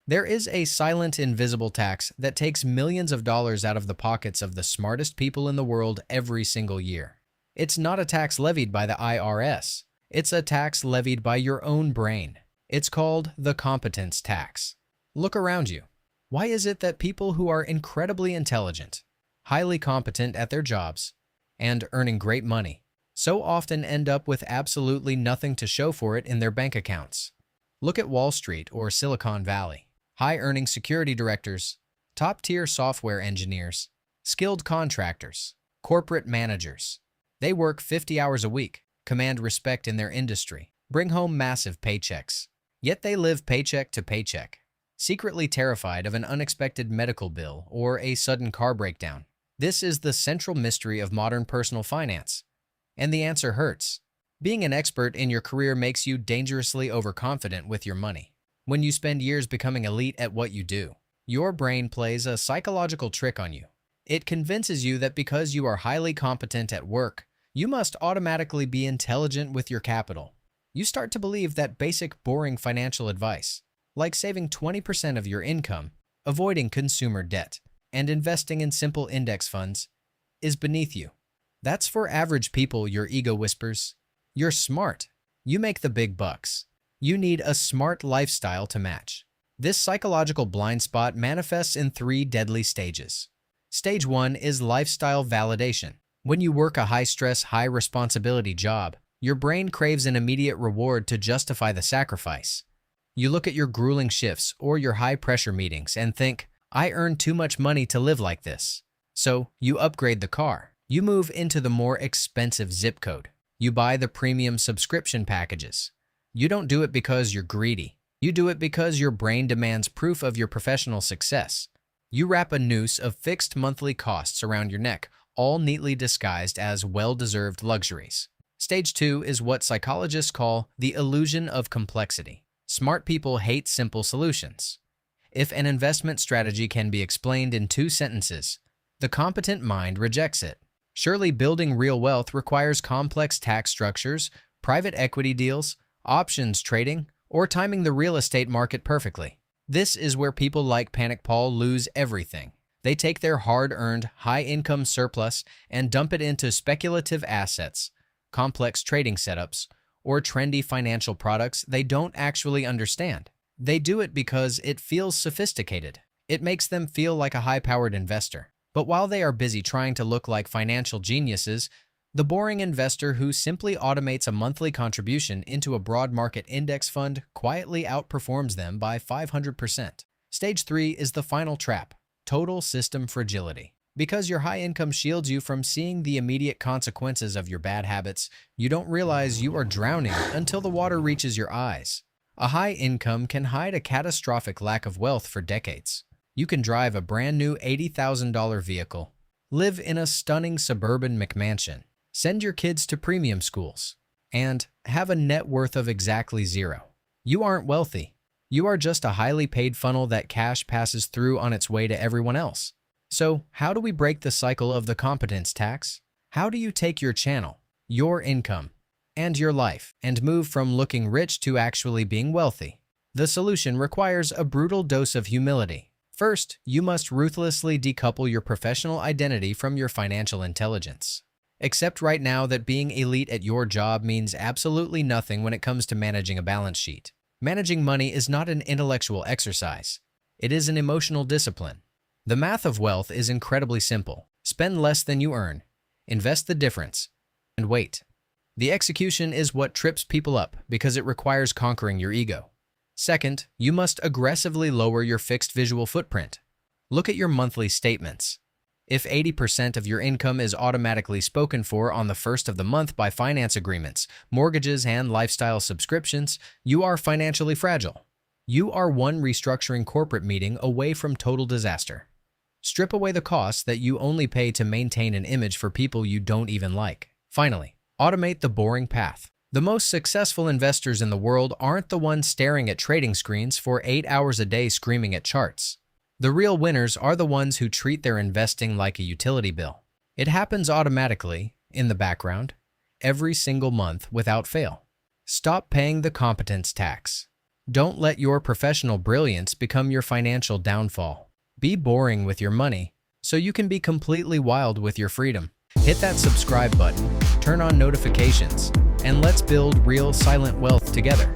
There is a silent, invisible tax that takes millions of dollars out of the pockets of the smartest people in the world every single year. It's not a tax levied by the IRS. It's a tax levied by your own brain. It's called the competence tax. Look around you. Why is it that people who are incredibly intelligent, highly competent at their jobs, and earning great money so often end up with absolutely nothing to show for it in their bank accounts? Look at Wall Street or Silicon Valley. High-earning security directors, top-tier software engineers, skilled contractors, corporate managers. They work 50 hours a week, command respect in their industry, bring home massive paychecks. Yet they live paycheck to paycheck, secretly terrified of an unexpected medical bill or a sudden car breakdown. This is the central mystery of modern personal finance. And the answer hurts. Being an expert in your career makes you dangerously overconfident with your money. When you spend years becoming elite at what you do, your brain plays a psychological trick on you. It convinces you that because you are highly competent at work, you must automatically be intelligent with your capital. You start to believe that basic, boring financial advice, like saving 20% of your income, avoiding consumer debt, and investing in simple index funds, is beneath you. That's for average people, your ego whispers. You're smart. You make the big bucks. You need a smart lifestyle to match. This psychological blind spot manifests in 3 deadly stages. Stage 1 is lifestyle validation. When you work a high-stress, high-responsibility job, your brain craves an immediate reward to justify the sacrifice. You look at your grueling shifts or your high-pressure meetings and think, I earn too much money to live like this. So you upgrade the car. You move into the more expensive zip code. You buy the premium subscription packages. You don't do it because you're greedy. You do it because your brain demands proof of your professional success. You wrap a noose of fixed monthly costs around your neck, all neatly disguised as well-deserved luxuries. Stage 2 is what psychologists call the illusion of complexity. Smart people hate simple solutions. If an investment strategy can be explained in 2 sentences, the competent mind rejects it. Surely building real wealth requires complex tax structures, private equity deals, options trading, or timing the real estate market perfectly. This is where people like Panic Paul lose everything. They take their hard-earned, high-income surplus and dump it into speculative assets, complex trading setups, or trendy financial products they don't actually understand. They do it because it feels sophisticated. It makes them feel like a high-powered investor. But while they are busy trying to look like financial geniuses, the boring investor who simply automates a monthly contribution into a broad market index fund quietly outperforms them by 500%. Stage 3 is the final trap, total system fragility. Because your high income shields you from seeing the immediate consequences of your bad habits, you don't realize you are drowning until the water reaches your eyes. A high income can hide a catastrophic lack of wealth for decades. You can drive a brand new $80,000 vehicle, live in a stunning suburban McMansion, send your kids to premium schools, and have a net worth of exactly 0. You aren't wealthy. You are just a highly paid funnel that cash passes through on its way to everyone else. So, how do we break the cycle of the competence tax? How do you take your channel, your income, and your life and move from looking rich to actually being wealthy? The solution requires a brutal dose of humility. First, you must ruthlessly decouple your professional identity from your financial intelligence. Accept right now that being elite at your job means absolutely nothing when it comes to managing a balance sheet. Managing money is not an intellectual exercise. It is an emotional discipline. The math of wealth is incredibly simple. Spend less than you earn, invest the difference, and wait. The execution is what trips people up because it requires conquering your ego. Second, you must aggressively lower your fixed visual footprint. Look at your monthly statements. If 80% of your income is automatically spoken for on the first of the month by finance agreements, mortgages, and lifestyle subscriptions, you are financially fragile. You are one restructuring corporate meeting away from total disaster. Strip away the costs that you only pay to maintain an image for people you don't even like. Finally, automate the boring path. The most successful investors in the world aren't the ones staring at trading screens for 8 hours a day screaming at charts. The real winners are the ones who treat their investing like a utility bill. It happens automatically, in the background, every single month without fail. Stop paying the competence tax. Don't let your professional brilliance become your financial downfall. Be boring with your money so you can be completely wild with your freedom. Hit that subscribe button, turn on notifications, and let's build real silent wealth together.